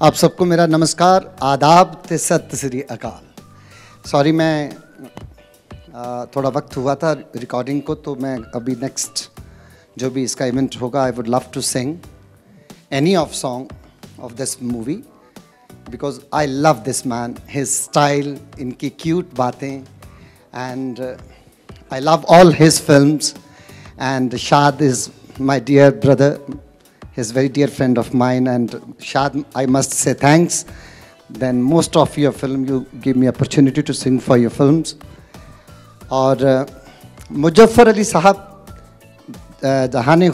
आप सबको मेरा नमस्कार, आदाब ते सत श्री अकाल। सॉरी मैं थोड़ा वक्त हुआ था रिकॉर्डिंग को, तो मैं अभी नेक्स्ट जो भी इसका इवेंट होगा I would love to sing any of song of this movie because I love this man, his style, इनकी क्यूट बातें, and I love all his films. And Shaad is my dear brother, he's a very dear friend of mine, and Shad, I must say thanks. Then most of your film, you give me opportunity to sing for your films. और मुजफ्फर अली साहब जहान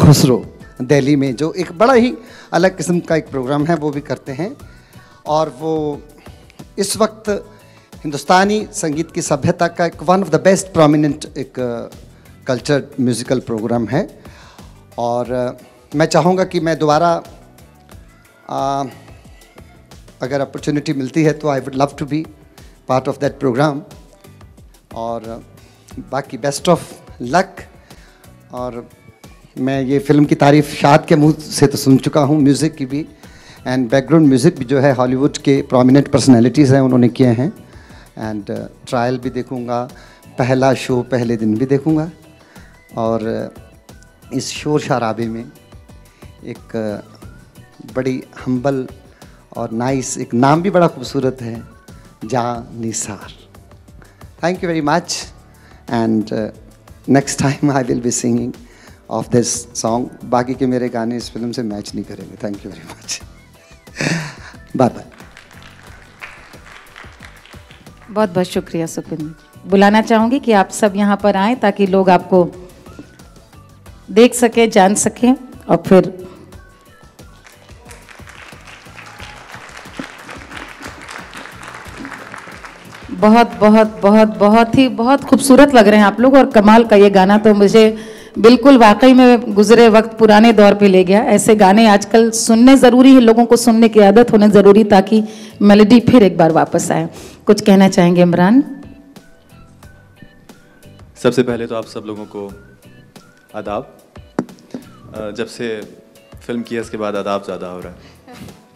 खुसरो दिल्ली में जो एक बड़ा ही अलग किस्म का एक प्रोग्राम है वो भी करते हैं, और वो इस वक्त हिंदुस्तानी संगीत की सभ्यता का एक one of the best prominent एक कल्चर म्यूज़िकल प्रोग्राम है। और मैं चाहूँगा कि मैं दोबारा अगर अपॉर्चुनिटी मिलती है तो I would love to be part of that programme. और बाकी बेस्ट ऑफ लक। और मैं ये फिल्म की तारीफ़ शाद के मुंह से तो सुन चुका हूँ, म्यूज़िक की भी, एंड बैकग्राउंड म्यूज़िक भी जो है हॉलीवुड के प्रोमिनेंट पर्सनैलिटीज़ हैं उन्होंने किए हैं। एंड ट्रायल भी देखूँगा, पहला शो पहले दिन भी देखूँगा। और इस शोर शराबे में एक बड़ी हम्बल और नाइस एक नाम भी बड़ा खूबसूरत है, जान Nisar. Thank you very much, and next time I will be singing of this song. बाकी के मेरे गाने इस फिल्म से मैच नहीं करेंगे। Thank you very much, bye bye. बहुत बहुत शुक्रिया सुपिन। बुलाना चाहूँगी कि आप सब यहाँ पर आएँ ताकि लोग आपको देख सके, जान सके। और फिर बहुत बहुत बहुत बहुत ही बहुत खूबसूरत लग रहे हैं आप लोग, और कमाल का ये गाना तो मुझे बिल्कुल वाकई में गुजरे वक्त पुराने दौर पे ले गया। ऐसे गाने आजकल सुनने ज़रूरी है, लोगों को सुनने की आदत होने ज़रूरी, ताकि मेलोडी फिर एक बार वापस आए। कुछ कहना चाहेंगे इमरान? सबसे पहले तो आप सब लोगों को आदाब। जब से फिल्म की है उसके बाद आदाब ज़्यादा हो रहा है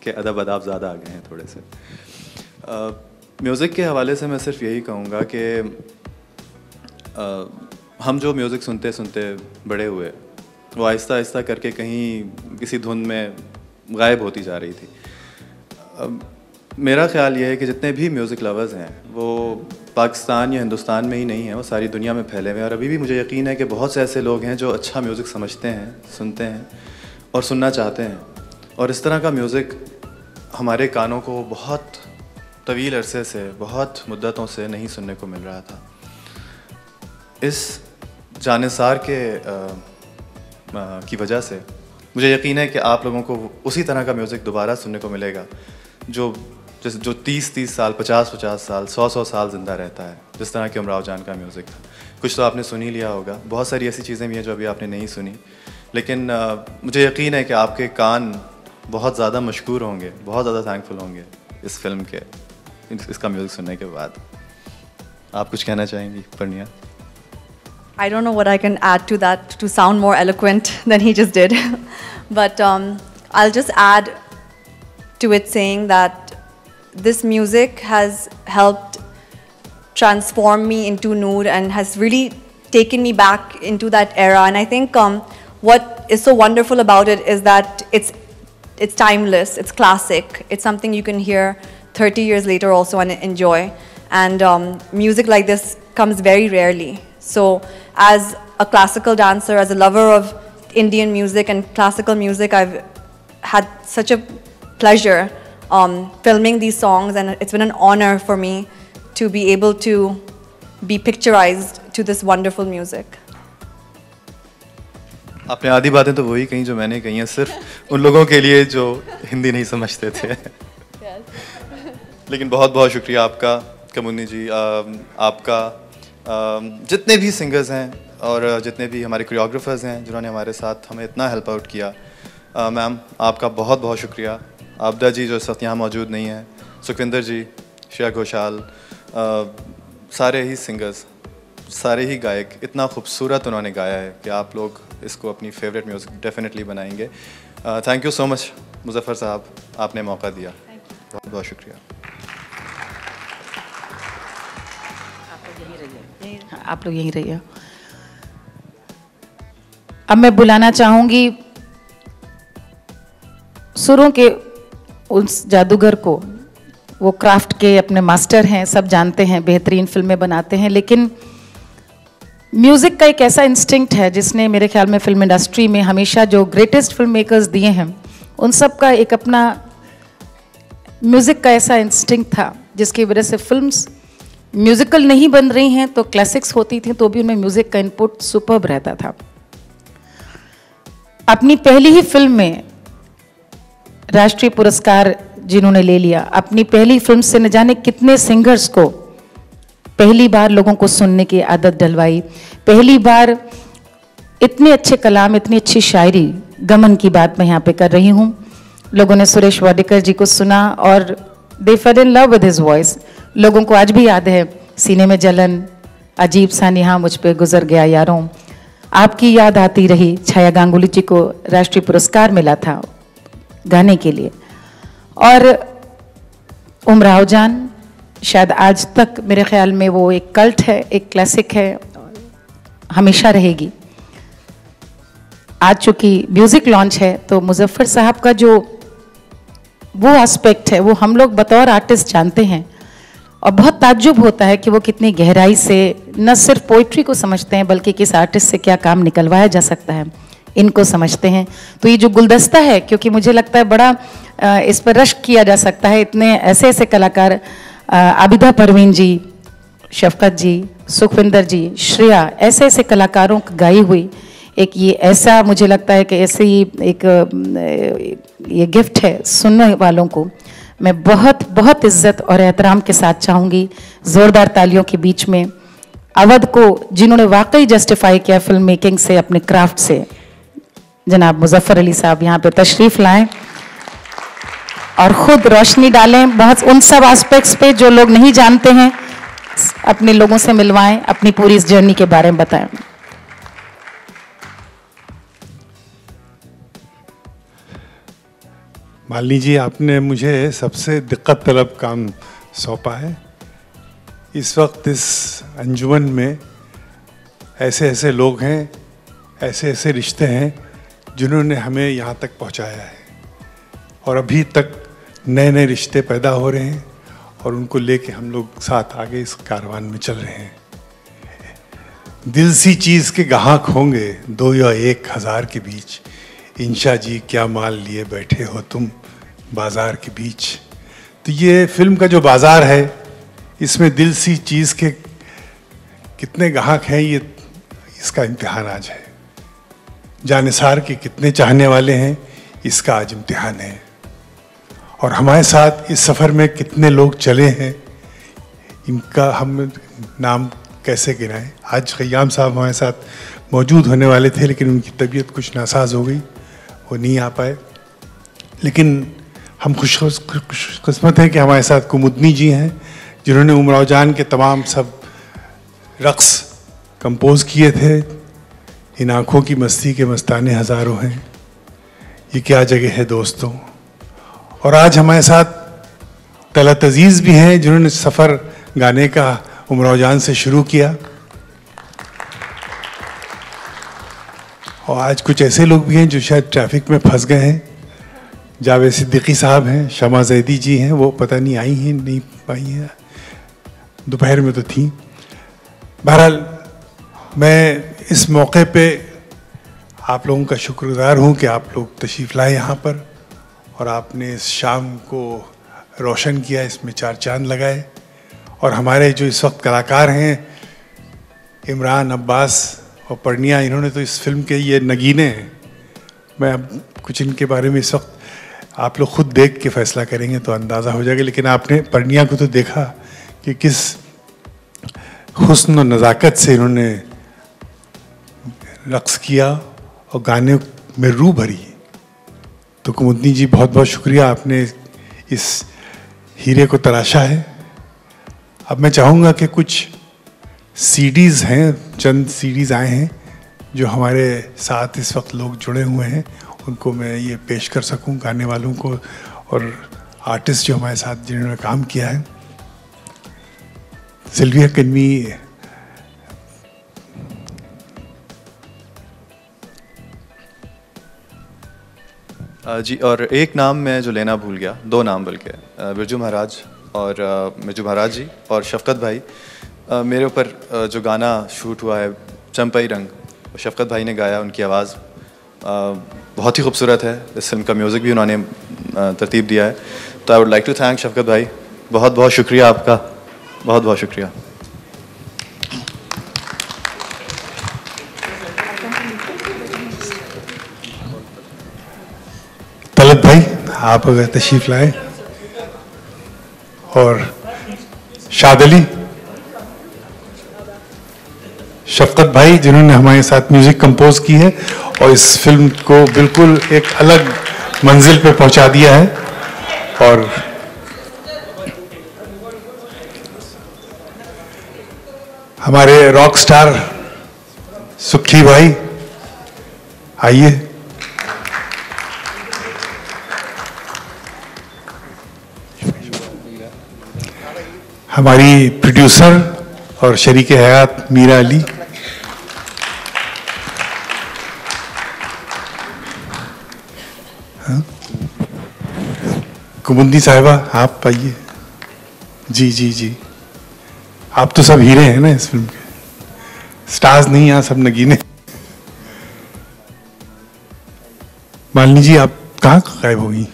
कि अदब आदाब ज़्यादा आ गए हैं थोड़े से। म्यूज़िक के हवाले से मैं सिर्फ यही कहूँगा कि हम जो म्यूज़िक सुनते सुनते बड़े हुए, वो आहिस्ता आहिस्ता करके कहीं किसी धुन में गायब होती जा रही थी। मेरा ख़्याल ये है कि जितने भी म्यूज़िक लवर्स हैं वो पाकिस्तान या हिंदुस्तान में ही नहीं है, वो सारी दुनिया में फैले हुए हैं। और अभी भी मुझे यकीन है कि बहुत से ऐसे लोग हैं जो अच्छा म्यूज़िक समझते हैं, सुनते हैं और सुनना चाहते हैं। और इस तरह का म्यूज़िक हमारे कानों को बहुत तवील अरसे से, बहुत मुद्दतों से नहीं सुनने को मिल रहा था। इस जानिसार की वजह से मुझे यकीन है कि आप लोगों को उसी तरह का म्यूज़िक दोबारा सुनने को मिलेगा जो 30-30 साल, 50-50 साल, 100-100 साल ज़िंदा रहता है, जिस तरह के उमराव जान का म्यूज़िक था। कुछ तो आपने सुन ही लिया होगा, बहुत सारी ऐसी चीज़ें भी हैं जो अभी आपने नहीं सुनी, लेकिन मुझे यकीन है कि आपके कान बहुत ज़्यादा मशकूर होंगे, बहुत ज़्यादा थैंकफुल होंगे इस फिल्म के, इसका म्यूज़िक सुनने के बाद। आप कुछ कहना चाहेंगी परनिया? I don't know what I can add to that to sound more eloquent than he just did. But I'll just add to it saying that this music has helped transform me into Noor and has really taken me back into that era. And I think what is so wonderful about it is that it's timeless, it's classic, it's something you can hear 30 years later also and enjoy. And music like this comes very rarely. So as a classical dancer, as a lover of Indian music and classical music, I've had such a pleasure filming these songs, and it's been an honor for me to be able to be picturized to this wonderful music. आपने आधी बातें तो वही कहीं जो मैंने कही हैं, सिर्फ उन लोगों के लिए जो हिंदी नहीं समझते थे। लेकिन बहुत बहुत शुक्रिया आपका कमुन्नी जी, आपका जितने भी सिंगर्स हैं और जितने भी हमारे कोरियोग्राफर्स हैं जिन्होंने हमारे साथ हमें इतना हेल्प आउट किया। मैम आपका बहुत बहुत शुक्रिया। आबदा जी जो इस वक्त यहाँ मौजूद नहीं हैं, सुखविंदर जी, श्रेया घोषाल, सारे ही सिंगर्स, सारे ही गायक, इतना खूबसूरत उन्होंने गाया है कि आप लोग इसको अपनी फेवरेट म्यूज़िक डेफिनेटली बनाएंगे। Thank you so much Muzaffar साहब, आपने मौका दिया, बहुत बहुत शुक्रिया। आप लोग यहीं रहिए। अब मैं बुलाना चाहूंगी सुरों के उस जादूगर को। वो क्राफ्ट के अपने मास्टर हैं, सब जानते हैं, बेहतरीन फिल्में बनाते हैं, लेकिन म्यूज़िक का एक ऐसा इंस्टिंक्ट है जिसने मेरे ख्याल में फिल्म इंडस्ट्री में हमेशा जो ग्रेटेस्ट फिल्म मेकर्स दिए हैं, उन सब का एक अपना म्यूज़िक का ऐसा इंस्टिंक्ट था जिसकी वजह से फिल्म्स म्यूज़िकल नहीं बन रही हैं तो क्लासिक्स होती थी तो भी उनमें म्यूज़िक का इनपुट सुपर्ब रहता था। अपनी पहली ही फिल्म में राष्ट्रीय पुरस्कार जिन्होंने ले लिया, अपनी पहली फिल्म से न जाने कितने सिंगर्स को पहली बार लोगों को सुनने की आदत डलवाई, पहली बार इतने अच्छे कलाम, इतनी अच्छी शायरी, गमन की बात मैं यहाँ पे कर रही हूँ। लोगों ने सुरेश वाडेकर जी को सुना और they fell in love with his voice. लोगों को आज भी याद है सीने में जलन, अजीब सा निहा मुझ पे गुजर गया यारों, आपकी याद आती रही। छाया गांगुली जी को राष्ट्रीय पुरस्कार मिला था गाने के लिए। और उमराव जान, शायद आज तक मेरे ख्याल में वो एक कल्ट है, एक क्लासिक है, हमेशा रहेगी। आज चूंकि म्यूजिक लॉन्च है तो मुज़फ़्फ़र साहब का जो वो एस्पेक्ट है वो हम लोग बतौर आर्टिस्ट जानते हैं और बहुत ताज्जुब होता है कि वो कितनी गहराई से न सिर्फ पोइट्री को समझते हैं बल्कि किस आर्टिस्ट से क्या काम निकलवाया जा सकता है इनको समझते हैं। तो ये जो गुलदस्ता है, क्योंकि मुझे लगता है बड़ा इस पर रश्क किया जा सकता है, इतने ऐसे ऐसे कलाकार, आबिदा परवीन जी, शफकत जी, सुखविंदर जी, श्रेया, ऐसे ऐसे कलाकारों की गाई हुई एक ये ऐसा मुझे लगता है कि ऐसे ही एक ये गिफ्ट है सुनने वालों को। मैं बहुत बहुत इज्जत और एहतराम के साथ चाहूँगी ज़ोरदार तालियों के बीच में अवध को, जिन्होंने वाकई जस्टिफाई किया फिल्म मेकिंग से, अपने क्राफ्ट से, जनाब मुज़फ़्फ़र अली साहब यहाँ पे तशरीफ़ लाएं और ख़ुद रोशनी डालें बहुत उन सब एस्पेक्ट्स पे जो लोग नहीं जानते हैं, अपने लोगों से मिलवाएं, अपनी पूरी इस जर्नी के बारे में बताएं। मालिनी जी, आपने मुझे सबसे दिक्कत तलब काम सौंपा है। इस वक्त इस अंजुमन में ऐसे ऐसे लोग हैं, ऐसे ऐसे रिश्ते हैं जिन्होंने हमें यहाँ तक पहुँचाया है और अभी तक नए नए रिश्ते पैदा हो रहे हैं और उनको लेके हम लोग साथ आगे इस कारवान में चल रहे हैं। दिल सी चीज़ के गाहक होंगे 2 या 1,000 के बीच, इंशा जी क्या माल लिए बैठे हो तुम बाजार के बीच। तो ये फिल्म का जो बाजार है, इसमें दिल सी चीज़ के कितने गाहक हैं, ये इसका इम्तिहान आज है। जानिसार के कितने चाहने वाले हैं, इसका आज इम्तिहान है। और हमारे साथ इस सफ़र में कितने लोग चले हैं, इनका हम नाम कैसे गिनाएं। आज ख़य्याम साहब हमारे साथ मौजूद होने वाले थे लेकिन उनकी तबीयत कुछ नासाज हो गई, वो नहीं आ पाए। लेकिन हम खुशकिस्मत हैं कि हमारे साथ कुमुदनी जी हैं जिन्होंने उमराव जान के तमाम सब रक़्स कंपोज किए थे। इन आँखों की मस्ती के मस्ताने हज़ारों हैं, ये क्या जगह है दोस्तों। और आज हमारे साथ तलत अजीज़ भी हैं जिन्होंने सफ़र गाने का उमराव जान से शुरू किया। और आज कुछ ऐसे लोग भी हैं जो शायद ट्रैफिक में फंस गए हैं। जावेद सिद्दीकी साहब हैं, शमा जैदी जी हैं, वो पता नहीं आई हैं नहीं आई हैं, दोपहर में तो थी। बहरहाल मैं इस मौके पे आप लोगों का शुक्रगुजार हूँ कि आप लोग तशरीफ़ लाए यहाँ पर और आपने इस शाम को रोशन किया, इसमें 4 चांद लगाए। और हमारे जो इस वक्त कलाकार हैं, इमरान, अब्बास और पर्निया, इन्होंने तो इस फिल्म के ये नगीने हैं। मैं अब कुछ इनके बारे में इस वक्त आप लोग खुद देख के फैसला करेंगे तो अंदाज़ा हो जाएगा। लेकिन आपने पर्निया को तो देखा कि किस हुस्न और नज़ाकत से इन्होंने रक़्स किया और गाने में रूह भरी। तो कुमुदनी जी बहुत बहुत शुक्रिया, आपने इस हीरे को तराशा है। अब मैं चाहूँगा कि कुछ सीडीज़ हैं, चंद सीडीज़ आए हैं जो हमारे साथ इस वक्त लोग जुड़े हुए हैं, उनको मैं ये पेश कर सकूं, गाने वालों को और आर्टिस्ट जो हमारे साथ जिन्होंने काम किया है। सिल्विया, कैन वी जी, और एक नाम मैं जो लेना भूल गया, दो नाम बल्कि, बिरजू महाराज और मिर्जू महाराज जी और शफकत भाई। मेरे ऊपर जो गाना शूट हुआ है चंपई रंग, शफकत भाई ने गाया, उनकी आवाज़ बहुत ही खूबसूरत है। इस फिल्म का म्यूज़िक भी उन्होंने तरतीब दिया है। तो I would like to thank Shafqat भाई, बहुत बहुत शुक्रिया आपका, बहुत बहुत शुक्रिया। तलत भाई, आप अगर तशरीफ लाए, और शाद अली, शफकत भाई जिन्होंने हमारे साथ म्यूजिक कंपोज की है और इस फिल्म को बिल्कुल एक अलग मंजिल पे पहुंचा दिया है। और हमारे रॉक स्टार सुखी भाई, आइए। हमारी प्रोड्यूसर और शरीक हयात मीरा अली, कुमुंदी साहिबा, आप आइए। जी जी जी, आप तो सब हीरे हैं ना इस फिल्म के, स्टार्स नहीं, यहाँ सब नगीने। मालिनी जी, आप कहाँ गायब हो गई?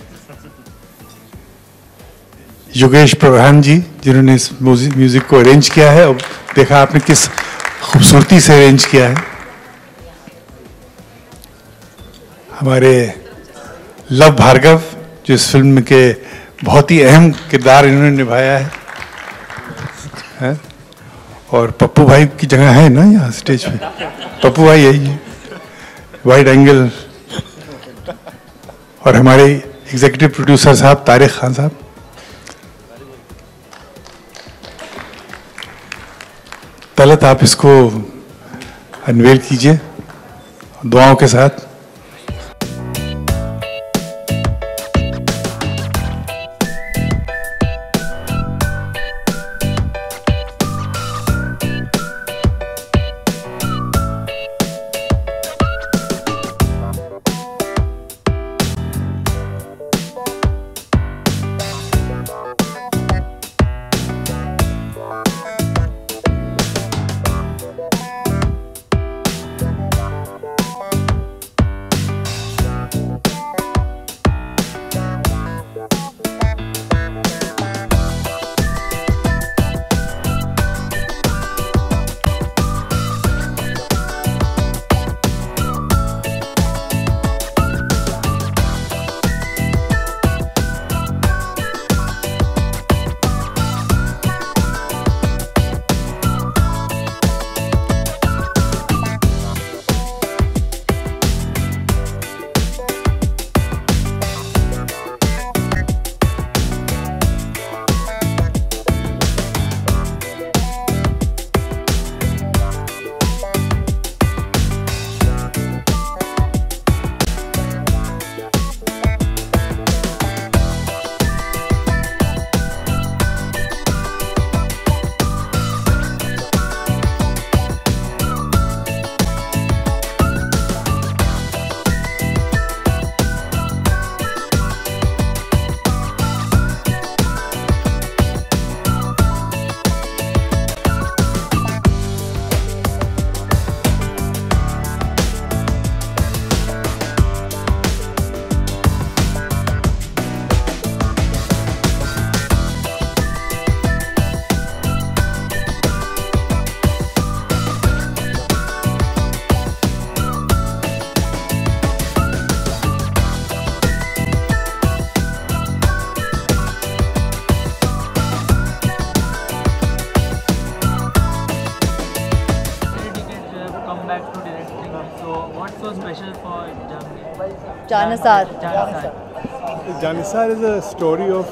योगेश प्रधान जी, जिन्होंने इस म्यूजिक को अरेंज किया है, और देखा आपने किस खूबसूरती से अरेंज किया है। हमारे लव भार्गव, जो इस फिल्म के बहुत ही अहम किरदार इन्होंने निभाया है? और पप्पू भाई की जगह है ना यहाँ स्टेज पे, पप्पू भाई है, वाइड एंगल। और हमारे एग्जीक्यूटिव प्रोड्यूसर साहब तारिक खान साहब। तलत, आप इसको अनवेल कीजिए दुआओं के साथ। Janissar. Janissar is a story of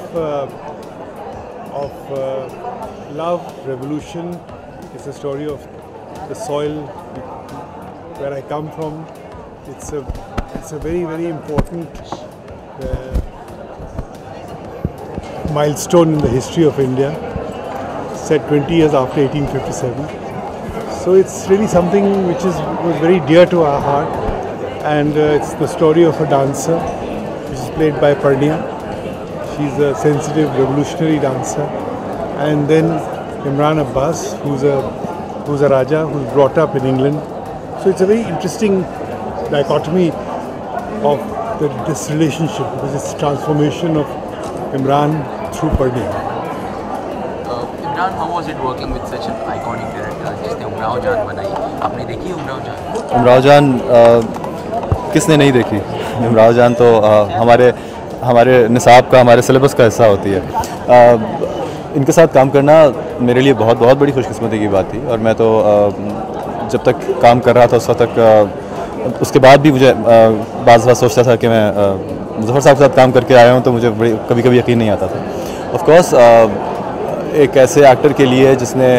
love, revolution. It's a story of the soil where I come from. It's a It's a very, very important milestone in the history of India, set 20 years after 1857. So it's really something which was very dear to our heart, and it's the story of a dancer, which is played by Parnia. She's a sensitive, revolutionary dancer, and then Imran Abbas, who's a Raja, who's brought up in England. So it's a very interesting dichotomy of this relationship, because it's the transformation of Imran through Parnia. Imran, how was it working with such an iconic director जिसने उमराव जान बनाई? आपने देखी उमराव जान? उमराव जान किसने नहीं देखी? उमराव जान तो हमारे निसाब का, हमारे सिलेबस का हिस्सा होती है। इनके साथ काम करना मेरे लिए बहुत बहुत बड़ी खुशकिस्मती की बात थी, और मैं तो जब तक काम कर रहा था उस वक्त तक, उसके बाद भी मुझे बाज़ बार सोचता था कि मैं मुज़फ़्फ़र साहब के साथ काम करके आया हूँ, तो मुझे कभी कभी यकीन नहीं आता था। ऑफ कोर्स एक ऐसे एक्टर के लिए जिसने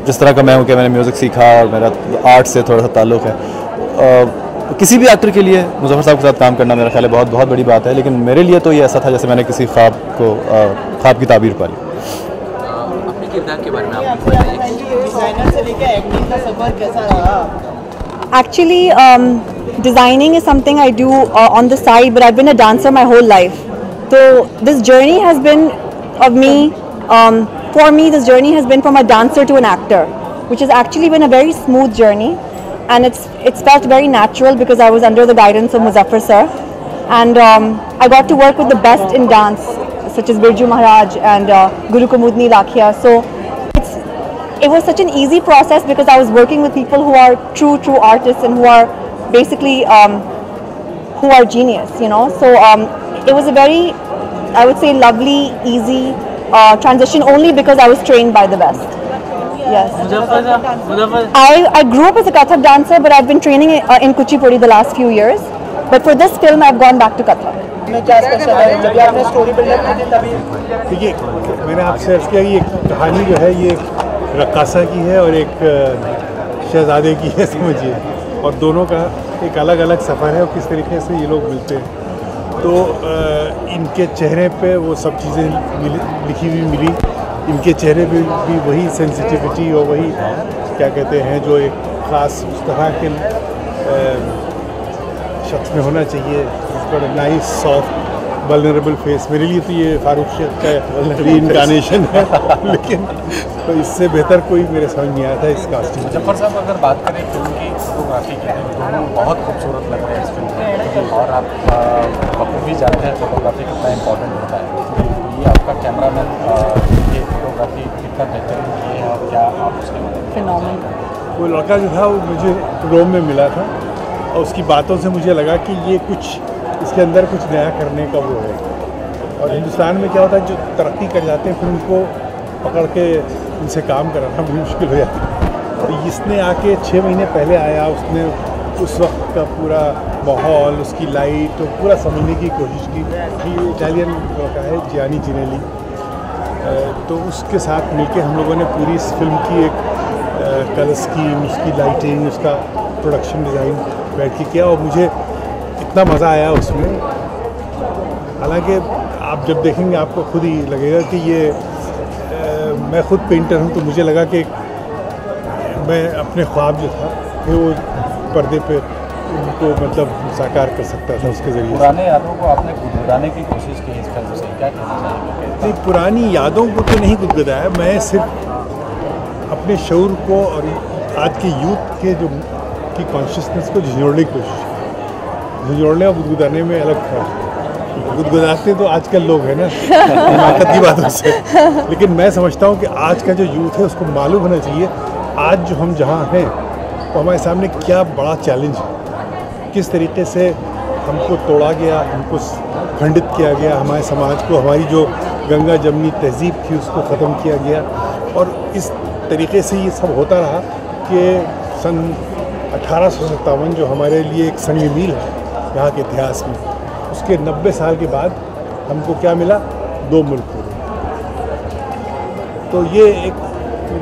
जिस तरह का मैं हूँ कि मैंने म्यूज़िक सीखा और मेरा आर्ट से थोड़ा सा ताल्लुक़ है, किसी भी एक्टर के लिए मुज़फ़्फ़र साहब के साथ काम करना मेरा ख्याल है बहुत बहुत बड़ी बात है। लेकिन मेरे लिए तो ये ऐसा था जैसे मैंने किसी ख्वाब की ताबीर पा ली। अपने किरदार के बारे में आप बताइए। Actually, designing is something I do on the side, but I've been a dancer my whole life. So this journey has been of me, for me this journey has been from a dancer to an actor, which has actually been a very smooth journey, and it's felt very natural because I was under the guidance of Muzaffar sir, and I got to work with the best in dance, such as Birju Maharaj and Guru Kumudni Lakhia. So it was such an easy process because I was working with people who are true artists and who are basically who are genius, you know. So it was a very, I would say, lovely, easy transition, only because I was trained by the best. Yes. I grew up as a Kathak dancer, but I've been training in Kuchipudi the last few years. But for this film, I've gone back to Kathak. देखिए, मैंने आपसे अर्ज़ किया कि ये कहानी जो है ये रक्कासा की है और एक शहजादे की है, समझिए, और दोनों का एक अलग अलग सफ़र है और किस तरीके से ये लोग मिलते हैं। तो इनके चेहरे पे वो सब चीज़ें लिखी हुई मिली, इनके चेहरे पे भी वही सेंसिटिविटी और वही क्या कहते हैं जो एक ख़ास उस तरह के शख्स में होना चाहिए, इसका नाइस सॉफ्ट वल्नरेबल फेस। मेरे लिए तो ये फारूक शेख का रीइंकार्नेशन है, लेकिन तो इससे बेहतर कोई मेरे समझ नहीं आया था इस कास्टिंग। मुज़फ़्फ़र साहब, अगर बात करें फिल्म की फोटोग्राफी की, दोनों बहुत खूबसूरत लग रहे हैं इस फिल्म में, और आप बखूबी जानते हैं फोटोग्राफी कितना इम्पोर्टेंट होता है। तो ये आपका कैमरामैन ये फोटोग्राफी कितना बेहतरीन किए हैं और क्या आप उसके बारे में? वो लड़का जो था वो मुझे रोम में मिला था, और उसकी बातों से मुझे लगा कि ये कुछ इसके अंदर कुछ नया करने का वो है। और हिंदुस्तान में क्या होता है, जो तरक्की कर जाते हैं फिर उनको पकड़ के उनसे काम कराना भी मुश्किल हो जाता है। तो इसने आके 6 महीने पहले आया, उसने उस वक्त का पूरा माहौल, उसकी लाइट तो पूरा समझने की कोशिश की। ये इटालियन लड़का है जियानी जिनेली, तो उसके साथ मिलके हम लोगों ने पूरी इस फिल्म की एक कलर स्कीम, उसकी लाइटिंग, उसका प्रोडक्शन डिज़ाइन बैठ के किया, और मुझे इतना मज़ा आया उसमें। हालांकि आप जब देखेंगे आपको खुद ही लगेगा कि ये मैं खुद पेंटर हूँ, तो मुझे लगा कि मैं अपने ख्वाब जो था फिर वो पर्दे पे उनको मतलब साकार कर सकता था उसके ज़रिए। पुराने यादों को आपने गुदगुदाने की कोशिश की इस फिल्म से, क्या कहना चाहेंगे? नहीं, पुरानी यादों को तो नहीं गुदगुदाया, मैं सिर्फ अपने शऊर को और आज के यूथ के जो की कॉन्शियसनेस को झिझोड़ने की कोशिश, झिझोड़ने और गुदगुदाने में अलग फर्क। गुदगुदाते तो आजकल लोग हैं ना हिमाकत की बातों से, लेकिन मैं समझता हूँ कि आज का जो यूथ है उसको मालूम होना चाहिए आज जो हम जहाँ हैं तो हमारे सामने क्या बड़ा चैलेंज है, किस तरीके से हमको तोड़ा गया, हमको खंडित किया गया, हमारे समाज को, हमारी जो गंगा जमनी तहजीब थी उसको ख़त्म किया गया। और इस तरीके से ये सब होता रहा कि सन 1857 जो हमारे लिए एक संग मील है यहाँ के इतिहास में, उसके 90 साल के बाद हमको क्या मिला? 2 मुल्क हो गए। तो ये एक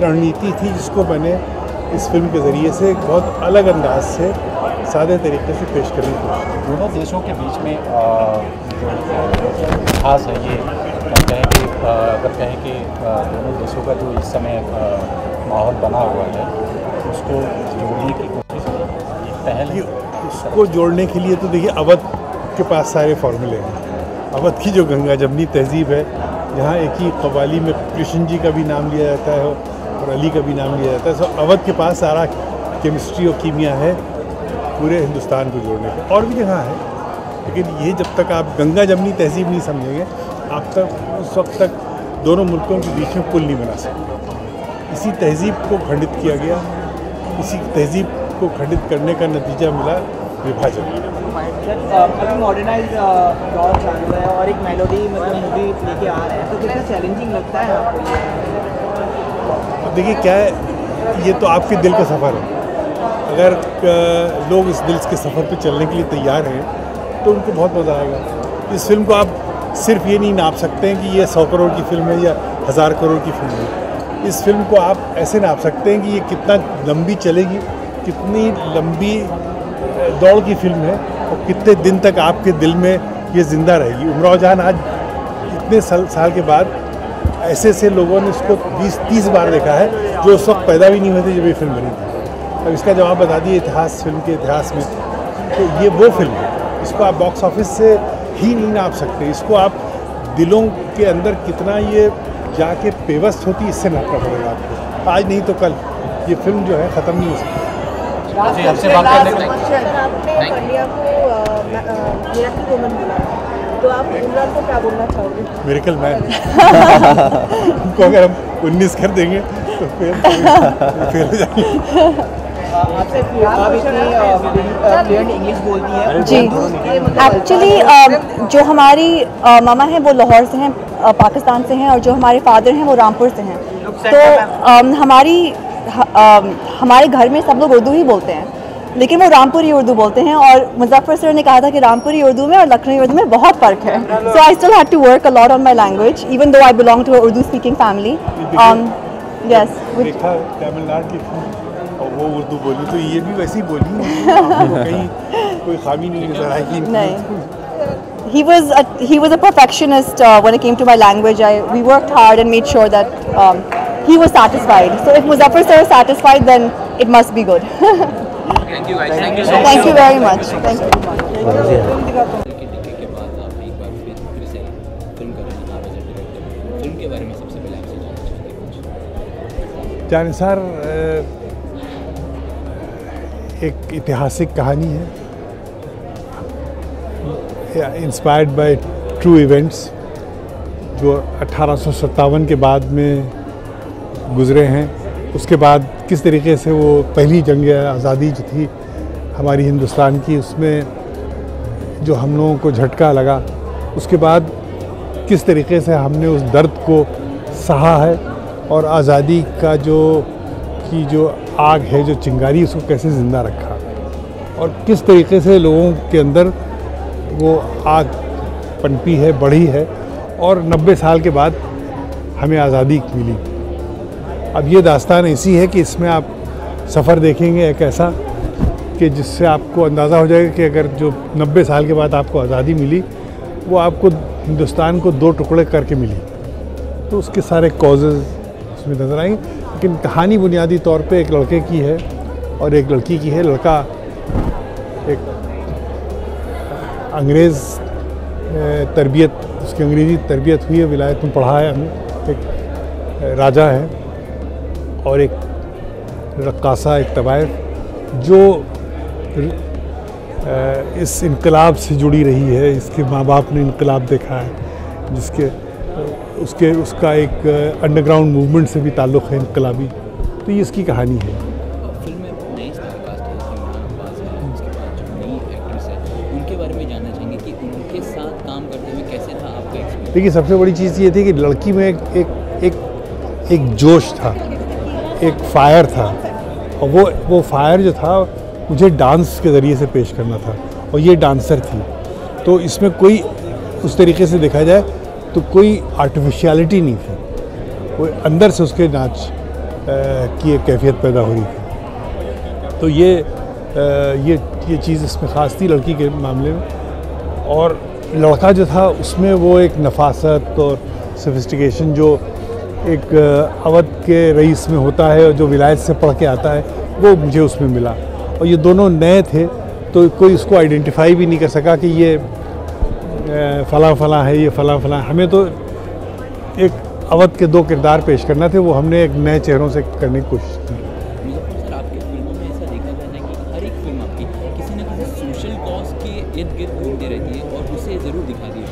रणनीति थी जिसको मैंने इस फिल्म के ज़रिए से बहुत अलग अंदाज से सादे तरीके से पेश करने की कोशिश की। दोनों देशों के बीच में खास है ये कहें कि अगर कहें कि दोनों देशों का जो इस समय माहौल बना हुआ है उसको जोड़ने की कोशिश एक पहल है। उसको जोड़ने के लिए तो देखिए अवध के पास सारे फॉर्मूले हैं। अवध की जो गंगा जमनी तहजीब है, जहाँ एक ही कव्वाली में कृष्ण जी का भी नाम लिया जाता है और अली का भी नाम लिया जाता है। सो अवध के पास सारा केमिस्ट्री और कीमिया है पूरे हिंदुस्तान को जोड़ने का। और भी जगह है, लेकिन ये जब तक आप गंगा जमनी तहजीब नहीं समझेंगे, आप तक उस वक्त तक दोनों मुल्कों के बीच में पुल नहीं बना सकते। इसी तहजीब को खंडित किया गया, इसी तहजीब को खंडित करने का नतीजा मिला विभाजन। अभी मॉडर्नाइज दौर चालू है और एक मेलोडी मतलब मूवी लेके आ रहे हैं, तो कितना चैलेंजिंग लगता है आपको? अब देखिए क्या है, ये तो आपके दिल का सफ़र है। अगर लोग इस दिल के सफ़र पे चलने के लिए तैयार हैं तो उनको बहुत मज़ा आएगा। इस फिल्म को आप सिर्फ ये नहीं नाप सकते हैं कि ये 100 करोड़ की फिल्म है या 1000 करोड़ की फिल्म है। इस फिल्म को आप ऐसे नाप सकते हैं कि ये कितना लंबी चलेगी, कितनी लंबी दौड़ की फिल्म है और कितने दिन तक आपके दिल में ये ज़िंदा रहेगी। उमराव जान आज इतने साल के बाद ऐसे ऐसे लोगों ने इसको 20-30 बार देखा है जो उस वक्त पैदा भी नहीं हुए थे जब ये फिल्म बनी थी। अब इसका जवाब बता दिए इतिहास, फिल्म के इतिहास में। तो ये वो फिल्म है, इसको आप बॉक्स ऑफिस से ही नहीं नाप सकते। इसको आप दिलों के अंदर कितना ये जाके पेवस्त होती, इससे नापना पड़ेगा आपको। आज नहीं तो कल ये फिल्म जो है ख़त्म नहीं हो सकती। आपसे बात करने आपने पंड्या को मिरेकल वुमन बोला, तो आप इमरान को क्या बोलना चाहोगे? मिरेकल मैन उनको अगर हम 19 कर देंगे तो फेल हो जाएंगे। आपसे आप इतनी फ्लुएंट इंग्लिश बोलती हैं जी, एक्चुअली जो हमारी मामा हैं वो लाहौर से हैं, पाकिस्तान से हैं, और जो हमारे फादर हैं वो रामपुर से हैं। तो हमारे घर में सब लोग उर्दू ही बोलते हैं, लेकिन वो रामपुरी उर्दू बोलते हैं। और मुजफ्फर सर ने कहा था कि रामपुरी उर्दू में और लखनवी उर्दू में बहुत फ़र्क है। So I still had to work a lot on my language even though I belong to a Urdu speaking family. Yes, देखा तमिलनाडु की फिल्म और वो उर्दू बोली तो ये भी वैसी बोली, कहीं कोई खामी नहीं नजर आएगी। नहीं, he was a perfectionist when it came to my language. We worked hard and made sure that he was satisfied. So if Muzaffar sir is satisfied, then it must be good. Thank you guys. Thank you so much. Thank you very much. Thank you. के बाद आप एक बार फिर से film कर रहे हैं आप एज ए डायरेक्टर। फिल्म के बारे में सबसे पहले आपसे जानना चाहेंगे कुछ। जानिसार एक ऐतिहासिक कहानी है, इंस्पायर्ड बाय ट्रू इवेंट्स जो 1857 के बाद में गुज़रे हैं। उसके बाद किस तरीके से वो पहली जंग आज़ादी जो थी हमारी हिंदुस्तान की, उसमें जो हम लोगों को झटका लगा, उसके बाद किस तरीके से हमने उस दर्द को सहा है और आज़ादी का जो आग है, जो चिंगारी, उसको कैसे ज़िंदा रखा और किस तरीके से लोगों के अंदर वो आग पनपी है, बढ़ी है और 90 साल के बाद हमें आज़ादी मिली। अब ये दास्तान ऐसी है कि इसमें आप सफ़र देखेंगे एक ऐसा कि जिससे आपको अंदाज़ा हो जाएगा कि अगर जो 90 साल के बाद आपको आज़ादी मिली वो आपको हिंदुस्तान को 2 टुकड़े करके मिली, तो उसके सारे कॉजेज़ उसमें नज़र आएंगे। लेकिन कहानी बुनियादी तौर पे एक लड़के की है और एक लड़की की है। लड़का एक अंग्रेज़ तरबियत, उसकी अंग्रेज़ी तरबियत हुई है, विलायत में पढ़ा है हमें, एक राजा है और एक रक्कासा, एक तवायफ जो इस इनकलाब से जुड़ी रही है। इसके माँ बाप ने इनकलाब देखा है, उसका एक अंडरग्राउंड मूवमेंट से भी ताल्लुक़ है इनकलाबी। तो ये इसकी कहानी है। फिल्म में नई स्टार कास्ट है, इमरान अब्बास है, उसके बाद जो नई एक्ट्रेस है उनके बारे में जानना चाहेंगे कि उनके साथ काम करते हुए कैसे था आपका एक्सपीरियंस? देखिए, सबसे बड़ी चीज़ ये थी कि लड़की में एक जोश था, एक फायर था और वो फायर जो था मुझे डांस के ज़रिए से पेश करना था और ये डांसर थी। तो इसमें कोई उस तरीके से देखा जाए तो कोई आर्टिफिशियलिटी नहीं थी, वो अंदर से उसके नाच की एक कैफियत पैदा हो रही थी। तो ये ये चीज़ इसमें ख़ास थी लड़की के मामले में। और लड़का जो था उसमें वो एक नफासत और सोफिस्टिकेशन जो एक अवध के रईस में होता है और जो विलायत से पढ़ के आता है, वो मुझे उसमें मिला। और ये दोनों नए थे तो कोई उसको आइडेंटिफाई भी नहीं कर सका कि ये फ़लाँ फ़लाँ है, ये फ़लाँ फ़लाँ। हमें तो एक अवध के 2 किरदार पेश करना थे, वो हमने एक नए चेहरों से करने की कोशिश की। सर, आपकी फिल्मों में ऐसा देखा जाता है कि हर एक फिल्म आपकी किसी न किसी सोशल कॉज के इर्द गिर्द घूमती रहती है और उसे ज़रूर दिखा दी है।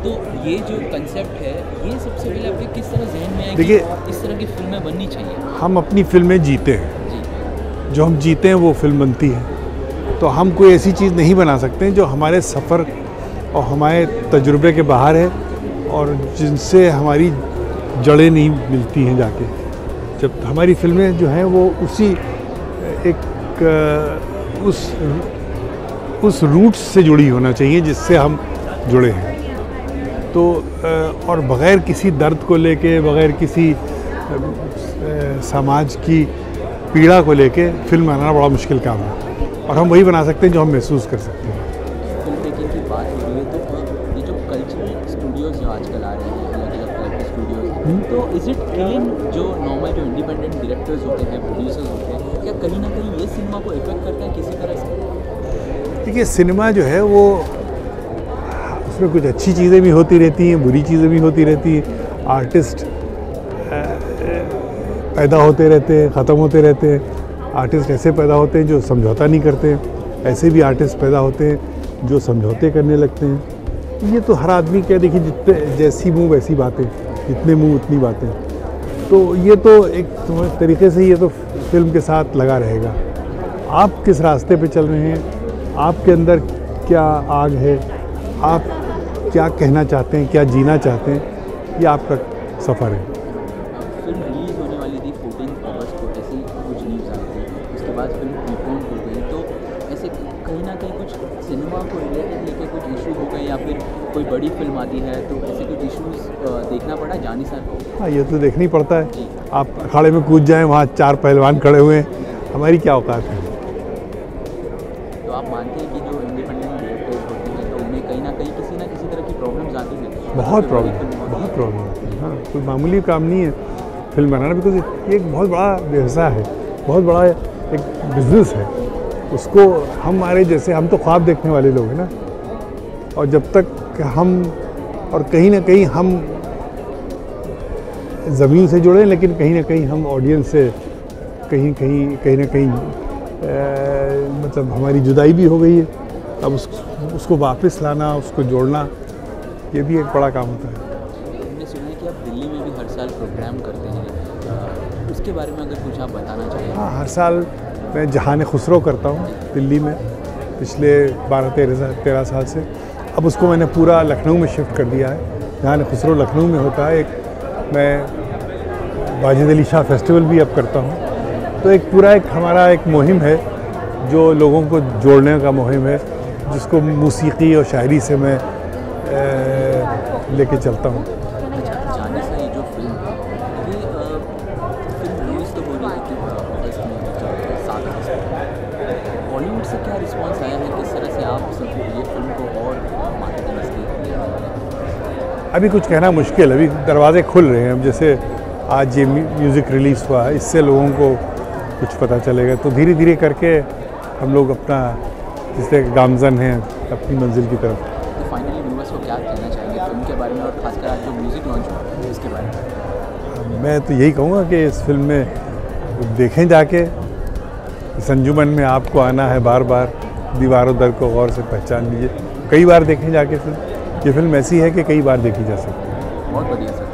तो ये जो कंसेप्ट है, ये सबसे पहले आपके किस तरह जहन में आया कि इस तरह की फिल्में बननी चाहिए? हम अपनी फिल्में जीते हैं, जो हम जीते हैं वो फिल्म बनती है। तो हम कोई ऐसी चीज़ नहीं बना सकते जो हमारे सफ़र और हमारे तजुर्बे के बाहर है और जिनसे हमारी जड़ें नहीं मिलती हैं जाके। जब हमारी फिल्में जो हैं वो उसी एक उस रूट से जुड़ी होना चाहिए जिससे हम जुड़े हैं। तो और बग़ैर किसी दर्द को लेके, बग़ैर किसी समाज की पीड़ा को लेके फिल्म बनाना बड़ा मुश्किल काम है, और हम वही बना सकते हैं जो हम महसूस कर सकते हैं। फिल्म मेकिंग की बात हो रही है तो ये जो कल्चरल स्टूडियोज़ जो आजकल आ रहे हैं, अलग-अलग तरह के स्टूडियोज़, तो इज़ इट किलिंग जो नॉर्मल जो इंडिपेंडेंट डायरेक्टर्स होते हैं, प्रोड्यूसर्स होते हैं, क्या कहीं ना कहीं ये सिनेमा को इफेक्ट करता है किसी तरह से? देखिए, सिनेमा जो है वो उसमें कुछ अच्छी चीज़ें भी होती रहती हैं, बुरी चीज़ें भी होती रहती हैं। आर्टिस्ट पैदा होते रहते हैं, ख़त्म होते रहते हैं। आर्टिस्ट ऐसे पैदा होते हैं जो समझौता नहीं करते, ऐसे भी आर्टिस्ट पैदा होते हैं जो समझौते करने लगते हैं। ये तो हर आदमी क्या, देखिए, जितने जैसी मुँह वैसी बातें, जितने मुँह उतनी बातें। तो ये तो एक तरीके से ये तो फिल्म के साथ लगा रहेगा। आप किस रास्ते पे चल रहे हैं, आपके अंदर क्या आग है, आप क्या कहना चाहते हैं, क्या जीना चाहते हैं, ये आपका सफ़र है। फिल्म रिलीज़ होने वाली थी 14 अगस्त को, ऐसी कुछ न्यूज़ आई थी, उसके बाद फिल्म प्रीपोन हो गई। तो ऐसे कहीं ना कहीं कुछ सिनेमा को रिलेटेड लेके कुछ इशू हो गए, या फिर कोई बड़ी फिल्म आती है तो ऐसे कुछ इशूज़ देखना पड़ा जानी सर को? हाँ, ये तो देखना ही पड़ता है। आप अखाड़े में कूद जाएँ, वहाँ 4 पहलवान खड़े हुए हैं, हमारी क्या औकात है। तो आप मानते हैं कि जो इंडिपेंडेंट डायरेक्टर्स होते हैं तो उन्हें कहीं ना कहीं किसी न किसी तरह की प्रॉब्लम्स आती हैं? बहुत प्रॉब्लम आती है। हाँ, कोई मामूली काम नहीं है फिल्म बनाना, बिकॉज ये एक बहुत बड़ा व्यवसाय है, बहुत बड़ा एक बिजनेस है। उसको हमारे जैसे, हम तो ख्वाब देखने वाले लोग हैं ना, और जब तक हम, और कहीं ना कहीं हम ज़मीन से जुड़े, लेकिन कहीं ना कहीं हम ऑडियंस से कहीं ना कहीं मतलब हमारी जुदाई भी हो गई है। अब उसको वापस लाना, उसको जोड़ना, ये भी एक बड़ा काम होता है। हमने सुना है कि आप दिल्ली में भी हर साल प्रोग्राम करते हैं, उसके बारे में अगर कुछ आप बताना चाहें? हाँ, हर साल मैं जहान खुसरो करता हूँ दिल्ली में, पिछले 12-13 साल से। अब उसको मैंने पूरा लखनऊ में शिफ्ट कर दिया है। जहान खुसरो लखनऊ में होता है। मैं वाजिद अली शाह फेस्टिवल भी अब करता हूँ। तो एक पूरा हमारा एक मुहिम है जो लोगों को जोड़ने का मुहिम है, जिसको मूसीकी और शायरी से मैं लेके चलता हूँ। अच्छा, जाने से ये जो फिल्म है, ये फिल्म रिलीज तो हो रही है अगस्त में, 7 अगस्त को। बॉलीवुड से क्या रिस्पांस आया है, किस तरह से आप सब ये फिल्म को और मार्केटिंग इसकी? अभी कुछ कहना मुश्किल, अभी दरवाजे खुल रहे हैं। अब जैसे आज ये म्यूज़िक रिलीज़ हुआ, इससे लोगों को कुछ पता चलेगा, तो धीरे धीरे करके हम लोग अपना, जिससे गामजन हैं, अपनी मंजिल की तरफ। तो फाइनली व्यूअर्स को क्या कहना चाहेंगे फिल्म के बारे में, और खासकर आज जो म्यूज़िक लॉन्च हुआ है इसके बारे में? मैं तो यही कहूँगा कि इस फिल्म में देखें जाके, इस अंजुमन में आपको आना है बार बार, दीवारों दर को गौर से पहचान लीजिए, कई बार देखें जाके फिल्म। ये फिल्म ऐसी है कि कई बार देखी जा सकती है। बहुत बढ़िया सर।